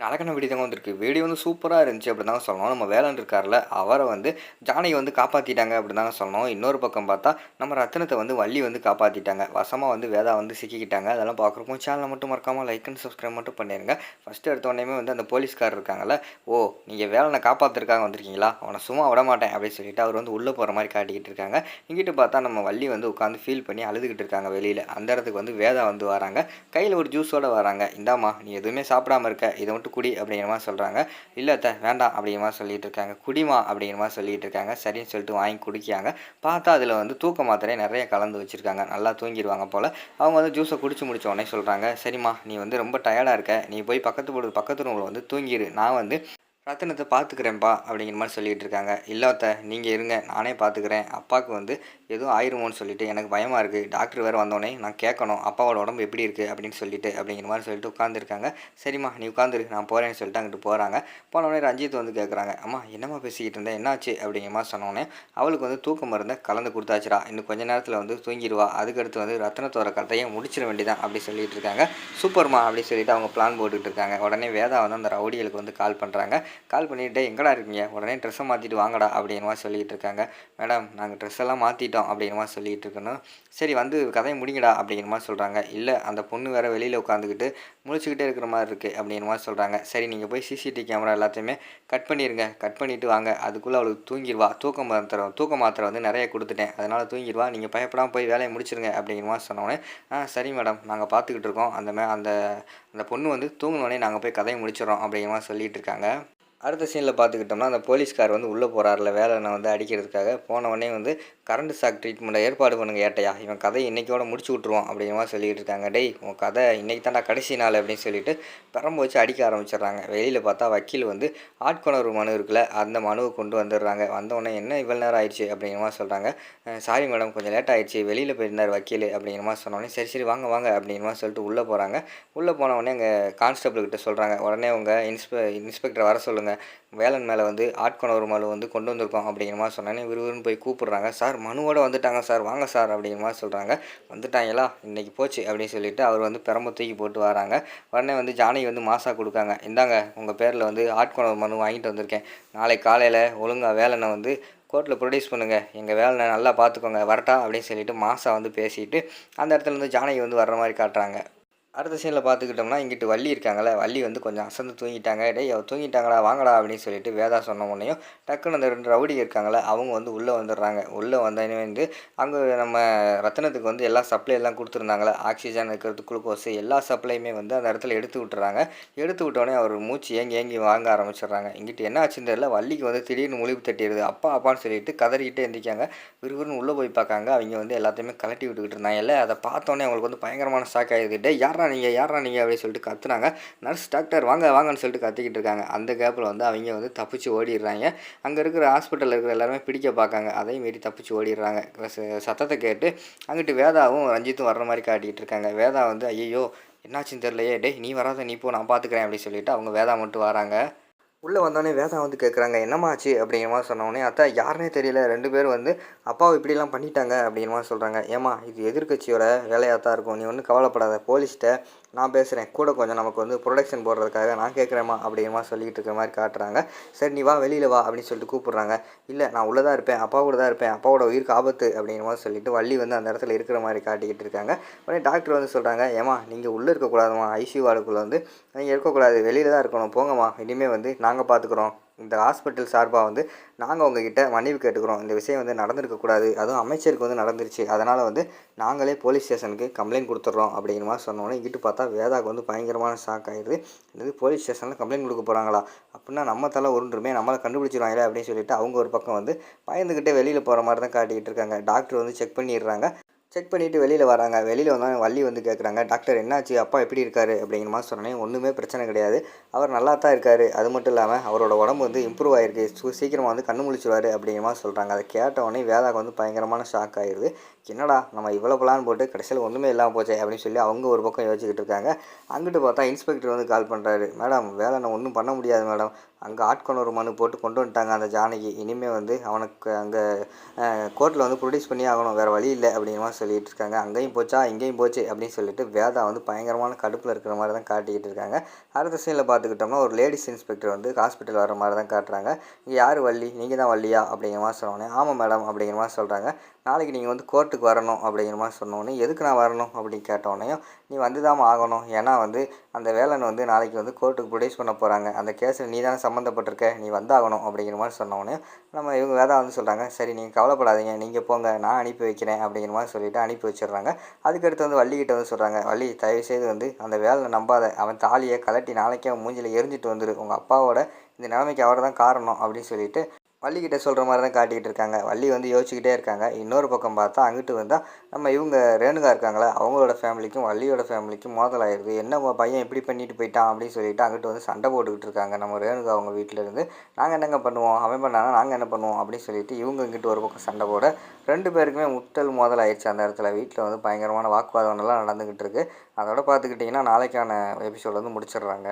அழகான வீடியோ தாங்க வந்திருக்கு. வீடியோ வந்து சூப்பரா இருந்துச்சு அப்படின்னு தாங்க சொல்லணும். நம்ம வேலன் இருக்கார்ல, அவர வந்து ஜானகி வந்து காப்பாத்திட்டாங்க அப்படின்னு தாங்க சொல்லணும். இன்னொரு பக்கம் பார்த்தா, நம்ம ரத்தினத்த வந்து வள்ளி வந்து காப்பாத்திட்டாங்க. வசமா வந்து வேதா வந்து சிக்கிக்கிட்டாங்க. அதெல்லாம் பார்க்குறப்போ சேனல மட்டும் மறக்காம லைக் அண்ட் சப்ஸ்கிரைப் மட்டும் பண்ணிருங்க. ஃபர்ஸ்ட் எடுத்த உடனேயுமே வந்து அந்த போலீஸ்காரர் இருக்காங்கல்ல, "ஓ! நீங்க வேலன காப்பாத்துறதுக்காக வந்திருக்கீங்களா? அவன சும்மா விடமாட்டேன்" அப்படின்னு சொல்லிட்டு அவர் வந்து உள்ள போற மாரி காட்டிக்கிட்டு இருக்காங்க. இங்கிட்டு பார்த்தா நம்ம வள்ளி வந்து உட்காந்து ஃபீல் பண்ணி அழுதுகிட்டு இருக்காங்க வெளியில. அந்த இடத்துக்கு வந்து வேதா வந்து வராங்க. கையில ஒரு ஜூஸோட வராங்க. "இந்தாம்மா, நீ எதுவுமே சாப்பிடாம இருக்க. இத மட்டும் குடி" அப்படிங்கிற மாரி சொல்றாங்க. "இல்ல அத்த வேண்டாம்" அப்படிங்கிற மாரி சொல்லிட்டு இருக்காங்க. "குடிம்மா" அப்படிங்கிற மாரி சொல்லிட்டு இருக்காங்க. சரின்னு சொல்லிட்டு வாங்கி குடிக்கிறாங்க. பார்த்தா அதில வந்து தூக்க மாத்திரை நெறைய கலந்து வச்சிருக்காங்க. நல்லா தூங்கிருவாங்க போல. அவங்க வந்து ஜூஸ குடிச்சு முடிச்ச உடனே சொல்றாங்க, "சரிம்மா, நீ வந்து ரொம்ப டயர்டா இருக்க. நீ போய் பக்கத்து ரூம்ல வந்து தூங்கிரு. நான் வந்து ரத்தினத்த பார்த்துக்கிறேன்ப்பா" அப்படிங்கிற மாரி சொல்லிட்டு இருக்காங்க. "இல்ல அத்த, நீங்க இருங்க. நானே பார்த்துக்கிறேன். அப்பாவுக்கு வந்து எதுவும் ஆயிருமோன்னு சொல்லிட்டு எனக்கு பயமா இருக்கு. டாக்டர் வேற வந்தோனே நான் கேட்கணும். அப்பாவோட உடம்பு எப்படி இருக்கு அப்படின்னு சொல்லிட்டு" அப்படிங்கிற மாரி சொல்லிட்டு உட்காந்துருக்காங்க. "சரிம்மா, நீ உட்காந்துரு. நான் போறேன்னு" சொல்லிட்டு அங்கிட்டு போறாங்க. போனோனே ரஞ்சித் வந்து கேட்குறாங்க, "அம்மா என்னம்மா பேசிக்கிட்டு இருந்த? என்னாச்சு?" அப்படிங்கிற மாரி சொன்னோனே, அவளுக்கு வந்து தூக்க மருந்த கலந்து குடுத்தாச்சுடா. இன்னும் கொஞ்ச நேரத்தில வந்து தூங்கிருவா. அதுக்கடுத்து வந்து ரத்தினத்தோட கதைய முடிச்சிட வேண்டியதான் அப்படி சொல்லிட்டு இருக்காங்க. "சூப்பர்மா" அப்படி சொல்லிட்டு அவங்க பிளான் போட்டுட்டு இருக்காங்க. உடனே வேதா வந்து அந்த ரவுடிகளுக்கு வந்து கால் பண்றாங்க. கால் பண்ணிட்டு, "டேய் எங்கடா இருக்கீங்க? உடனே ட்ரெஸ்ஸ மாத்திட்டு வாங்கடா" அப்படிங்கிற மாரி சொல்லிட்டு இருக்காங்க. "மேடம், நாங்க ட்ரெஸ் எல்லாம் மாத்திட்டோம்" அப்படிங்கிற மாரி சொல்லிட்டு இருக்கணும். "சரி வந்து கதைய முடிங்கடா" அப்படிங்கிற மாரி சொல்றாங்க. "இல்ல, அந்த பொண்ணு வேற வெளியில உட்காந்துக்கிட்டு முழிச்சுக்கிட்டே இருக்கிற மாரி இருக்கு" அப்படிங்கிற மாரி சொல்றாங்க. "சரி, நீங்க போய் சிசிடிவி கேமரா எல்லாத்தையுமே கட் பண்ணிருங்க. கட் பண்ணிட்டு வாங்க. அதுக்குள்ள அவளுக்கு தூங்கிருவா. தூக்க மாத்திரை வந்து நெறைய குடுத்துட்டேன். அதனால தூங்கிருவா. நீங்க பயப்படாம போய் வேலைய முடிச்சிருங்க" அப்படிங்கிற மாரி சொன்னோனே, சரி மேடம், நாங்க பார்த்துக்கிட்டு இருக்கோம். அந்த அந்த பொண்ணு வந்து தூங்குனோனே நாங்க போய் கதைய முடிச்சிடுறோம்" அப்படிங்கிற மாரி சொல்லிட்டு இருக்காங்க. அடுத்த சீன்ல பார்த்துக்கிட்டோம்னா, அந்த போலீஸ்கார் வந்து உள்ள போறார்ல வேலன வந்து அடிக்கிறதுக்காக. போனவொன்னே வந்து "கரண்ட் ஷாக் ட்ரீட்மெண்ட்ட ஏற்பாடு பண்ணுங்க ஏட்டையா. இவன் கதைய இன்னைக்கோட முடிச்சு விட்டுருவோம்" அப்படிங்கிற மாரி சொல்லிட்டு இருக்காங்க. "டேய், உன் கதை இன்னைக்கு தான்டா கடைசி நாள்" அப்படின்னு சொல்லிட்டு பெரம்ப வச்சு அடிக்க ஆரம்பிச்சுடுறாங்க. வெளியில பார்த்தா வக்கீல் வந்து ஆட்கொணர்வு மனு இருக்குல்ல, அந்த மனுவ கொண்டு வந்துடுறாங்க. வந்தவுடனே, "என்ன இவ்வளோ நேரம் ஆயிடுச்சு?" அப்படிங்கிற மாரி சொல்றாங்க. சாரி மேடம், கொஞ்சம் லேட் ஆயிடுச்சு. வெளியில போயிருந்தார் வக்கீலு" அப்படிங்கிற மாரி சொன்னோனே, "சரி, சரி வாங்க, வாங்க" அப்படிங்கிற மாரி சொல்லிட்டு உள்ள போறாங்க. உள்ள போனவுடனே அங்க கான்ஸ்டபிள் கிட்ட சொல்றாங்க. "உடனே உங்க இன்ஸ்பெக்டர வர சொல்லுங்க. வேலன் மேல வந்து ஆட்கொணர்வு மனு வந்து கொண்டு வந்திருக்கோம்" அப்படிங்கிற மாரி சொன்னோனே, விறுவிறுன்னு போய் கூப்பிடுறாங்க. "சார், மனுவோட வந்துட்டாங்க சார். வாங்க சார்" அப்படிங்கிற மாரி சொல்றாங்க. "வந்துட்டாங்களா? இன்னைக்கு போச்சு" அப்படின்னு சொல்லிட்டு அவர் வந்து பெரம்ப தூக்கி போட்டு வராங்க. உடனே வந்து ஜானகி வந்து மாசா குடுக்காங்க. "இந்தாங்க, உங்க பேர்ல வந்து ஆட்கொணர்வு மனு வாங்கிட்டு வந்திருக்கேன். நாளைக்கு காலையில ஒழுங்கா வேலன வந்து கோர்ட்ல ப்ரொடியூஸ் பண்ணுங்க. எங்க வேலன நல்லா பார்த்துக்கோங்க. வரட்டா?" அப்படின்னு சொல்லிட்டு மாசா வந்து பேசிட்டு, அந்த இடத்துல இருந்து ஜானகி வந்து வர்ற மாரி காட்டுறாங்க. அடுத்த சீன்ல பார்த்துக்கிட்டோம்னா, இங்கிட்டு வள்ளி இருக்காங்கல்ல, வள்ளி வந்து கொஞ்சம் அசந்து தூங்கிட்டாங்க. "டேய் தூங்கிட்டாங்கடா, வாங்கடா" அப்படின்னு சொல்லிட்டு வேதா சொன்ன உடனேயும், டக்குனு அந்த 2 ரவுடிங்க இருக்காங்கல்ல, அவங்க வந்து உள்ள வந்துடுறாங்க. உள்ள வந்தோனே வந்து, அங்க நம்ம ரத்தினத்துக்கு வந்து எல்லா சப்ளை எல்லாம் குடுத்துருந்தாங்கல்ல, ஆக்ஸிஜன் இருக்கிறது, குளுக்கோஸு எல்லா சப்ளையுமே வந்து அந்த இடத்துல எடுத்து விட்டுறாங்க. எடுத்து விட்டோனே அவர் மூச்சு ஏங்கி ஏங்கி வாங்க ஆரம்பிச்சுடுறாங்க. இங்கிட்டு என்ன ஆச்சுன்னு தெரியல, வள்ளிக்கு வந்து திடீர்னு முழிப்பு தட்டிருது. அப்பா அப்பான்னு சொல்லிட்டு கதறிக்கிட்டே எந்திரிக்காங்க. விறுவிறுன்னு உள்ள போய் பார்க்காங்க. அவைங்க வந்து எல்லாத்தையுமே கழட்டி விட்டுக்கிட்டு இருந்தாங்கல்ல, அத பார்த்தோனே அவங்களுக்கு வந்து பயங்கரமான ஷாக் ஆயிடுது. "டேய் யார்றா நீங்க?" அப்படின்னு சொல்லிட்டு கத்துனாங்க. "நர்ஸ், டாக்டர் வாங்க வாங்கன்னு" சொல்லிட்டு கத்திக்கிட்டு இருக்காங்க. அந்த கேப்ல வந்து அவைங்க வந்து தப்பிச்சு ஓடிடுறாங்க. அங்க இருக்கிற ஹாஸ்பிட்டல்ல இருக்கிற எல்லாருமே பிடிக்க பார்க்காங்க. அதையும் மீறி தப்பிச்சு ஓடிடுறாங்க. சத்தத்த கேட்டு அங்கிட்டு வேதாவும் ரஞ்சித்தும் வர்ற மாரி காட்டிக்கிட்டு இருக்காங்க. வேதா வந்து, "ஐயய்யோ! என்னாச்சுன்னு தெரியலையே. டேய் நீ வராத, நீ போ, நான் பார்த்துக்கிறேன்" அப்படின்னு சொல்லிட்டு அவங்க வேதா மட்டும் வராங்க. உள்ள வந்தோனே வேதா வந்து கேட்குறாங்க, "என்னம்மா ஆச்சு?" அப்படிங்கிற மாரி சொன்னோனே, "அத்த யாருன்னே தெரியல. 2 பேரும் வந்து அப்பாவ இப்படிலாம் பண்ணிட்டாங்க" அப்படிங்கிற மாரி சொல்றாங்க. "ஏம்மா, இது எதிர்க்கட்சியோட வேலையா தான் இருக்கும். நீ ஒண்ணும் கவலைப்படாத. போலீஸ்ட்ட நான் பேசுறேன். கூட கொஞ்சம் நமக்கு வந்து புரொடெக்ஷன் போடுறதுக்காக நான் கேட்குறேம்மா" அப்படிங்கிற மாரி சொல்லிட்டு இருக்கிற மாரி காட்டுறாங்க. "சரி நீ வா, வெளியில வா" அப்படின்னு சொல்லிட்டு கூப்பிடுறாங்க. "இல்ல, நான் உள்ள தான் இருப்பேன். அப்பா கூட தான் இருப்பேன். அப்பாவோட உயிருக்கு ஆபத்து" அப்படிங்கிற மாரி சொல்லிட்டு வள்ளி வந்து அந்த இடத்துல இருக்கிற மாரி காட்டிக்கிட்டு இருக்காங்க. உடனே டாக்டர் வந்து சொல்றாங்க, "ஏம்மா, நீங்க உள்ள இருக்கக்கூடாதும்மா. ஐசியூ வார்டுக்குள்ள வந்து நீங்க இருக்கக்கூடாது. வெளியில தான் இருக்கணும். போங்கம்மா. இனிமே வந்து நாங்க பார்த்துக்குறோம். இந்த ஹாஸ்பிட்டல் சார்பா வந்து நாங்க உங்ககிட்ட மன்னிப்பு கேட்டுக்கிறோம். இந்த விஷயம் வந்து நடந்திருக்கக்கூடாது. அதுவும் அமைச்சருக்கு வந்து நடந்துருச்சு. அதனால வந்து நாங்களே போலீஸ் ஸ்டேஷனுக்கு கம்ப்ளைண்ட் குடுத்துடுறோம்" அப்படிங்கிற மாரி சொன்னோனே, இங்கிட்டு பார்த்தா வேதாக்கு வந்து பயங்கரமான ஷாக் ஆயிடுது. என்னது, போலீஸ் ஸ்டேஷன்ல கம்ப்ளைண்ட் குடுக்க போறாங்களா? அப்படின்னா நம்ம தல உருண்டுருமே, நம்மள கண்டுபிடிச்சிருவாங்களே அப்படின்னு சொல்லிட்டு அவங்க ஒரு பக்கம் வந்து பயந்துகிட்டே வெளியில போற மாரி தான் காட்டிக்கிட்டு இருக்காங்க. டாக்டர் வந்து செக் பண்ணிடுறாங்க. செக் பண்ணிட்டு வெளியில வராங்க. வெளியில வந்தோனே வள்ளி வந்து கேட்குறாங்க, "டாக்டர் என்னாச்சு? அப்பா எப்படி இருக்காரு?" அப்படிங்கிற மாரி சொன்னோனே, "ஒண்ணுமே பிரச்சனை கிடையாது. அவர் நல்லா தான் இருக்காரு. அது மட்டும் இல்லாம அவரோட உடம்பு வந்து இம்ப்ரூவ் ஆயிருக்கு. சீக்கிரமா வந்து கண்ணு முழிச்சுருவாரு" அப்படிங்கிற மாரி சொல்றாங்க. அத கேட்ட உடனே வேதாக்கு வந்து பயங்கரமான ஷாக் ஆயிருது. என்னடா நம்ம இவ்வளோ பிளான் போட்டு கடைசியில ஒண்ணுமே இல்லாம போச்சே அப்படின்னு சொல்லி அவங்க ஒரு பக்கம் யோசிச்சுக்கிட்டு இருக்காங்க. அங்கிட்டு பார்த்தா இன்ஸ்பெக்டர் வந்து கால் பண்றாரு. "மேடம், வேலன ஒண்ணும் பண்ண முடியாது மேடம். அங்க ஆட்கொணர்வு மனு போட்டு கொண்டு வந்துட்டாங்க அந்த ஜானகி. இனிமே வந்து அவனுக்கு அங்க கோர்ட்ல வந்து ப்ரொடியூஸ் பண்ணியே ஆகணும். வேற வழி இல்ல" அப்படிங்கிற மாரி மாதிரி சொல்லிகிட்டு இருக்காங்க. அங்கேயும் போச்சா இங்கேயும் போச்சு அப்படின்னு சொல்லிட்டு வேதா வந்து பயங்கரமான கடுப்பில் இருக்கிற மாதிரி தான் காட்டிக்கிட்டு இருக்காங்க. அடுத்த சீனில் பார்த்துக்கிட்டோம்னா ஒரு லேடிஸ் இன்ஸ்பெக்டர் வந்து ஹாஸ்பிட்டல் வர மாதிரி தான் காட்டுறாங்க. இங்கே யார் வள்ளி, நீங்கள் தான் வள்ளியா அப்படிங்கிற மாதிரி சொன்னோன்னே ஆமாம் மேடம் அப்படிங்கிற மாதிரி சொல்கிறாங்க. நாளைக்கு நீங்கள் வந்து கோர்ட்டுக்கு வரணும் அப்படிங்கிற மாதிரி சொன்னோன்னே எதுக்கு நான் வரணும் அப்படின்னு கேட்டோடனையும் நீ வந்து தான் ஆகணும், ஏன்னா வந்து அந்த வேலன் வந்து நாளைக்கு வந்து கோர்ட்டுக்கு ப்ரொடியூஸ் பண்ண போகிறாங்க, அந்த கேஸில் நீ தானே சம்மந்தப்பட்டிருக்க, நீ வந்தாகணும் அப்படிங்கிற மாதிரி சொன்னோடனே நம்ம இவங்க வேதா வந்து சொல்கிறாங்க சரி நீங்கள் கவலைப்படாதீங்க, நீங்கள் போங்க நான் அனுப்பி வைக்கிறேன் அப்படிங்கிற மாதிரி சொல்லிவிட்டு அனுப்பி வச்சிடுறாங்க. அதுக்கடுத்து வந்து வள்ளிக்கிட்ட வந்து சொல்கிறாங்க, வள்ளி தயவுசெய்து வந்து அந்த வேலனை நம்பாத, அவன் தாலியை கலட்டி நாளைக்கே அவன் மூஞ்சில் எரிஞ்சிட்டு வந்துடு, உங்கள் அப்பாவோட இந்த நிலைமைக்கு அவர் தான் காரணம் அப்படின்னு சொல்லிட்டு வள்ளிக்கிட்ட சொல்கிற மாதிரி தான் காட்டிக்கிட்டு இருக்காங்க. வள்ளி வந்து யோசிச்சுக்கிட்டே இருக்காங்க. இன்னொரு பக்கம் பார்த்தா அங்கிட்டு வந்தால் நம்ம இவங்க ரேணுகா இருக்காங்களா, அவங்களோட ஃபேமிலிக்கும் வள்ளியோட ஃபேமிலிக்கும் மோதல் ஆயிடுது. என்ன உங்கள் பையன் இப்படி பண்ணிட்டு போயிட்டான் அப்படின்னு சொல்லிட்டு அங்கிட்டு வந்து சண்டை போட்டுக்கிட்டு இருக்காங்க நம்ம ரேணுகா அவங்க வீட்டிலேருந்து. நாங்கள் என்னங்க பண்ணுவோம், அவன் பண்ணானா நாங்கள் என்ன பண்ணுவோம் அப்படின்னு சொல்லிட்டு இவங்க இங்கிட்டு ஒரு பக்கம் சண்டை போட 2 பேருக்குமே முட்டல் மோதல் ஆயிடுச்சு. அந்த இடத்துல வீட்டில் வந்து பயங்கரமான வாக்குவாதம் எல்லாம் நடந்துக்கிட்டு இருக்குது. அதோட பார்த்துக்கிட்டிங்கன்னா நாளைக்கான எபிசோட் வந்து முடிச்சிடுறாங்க.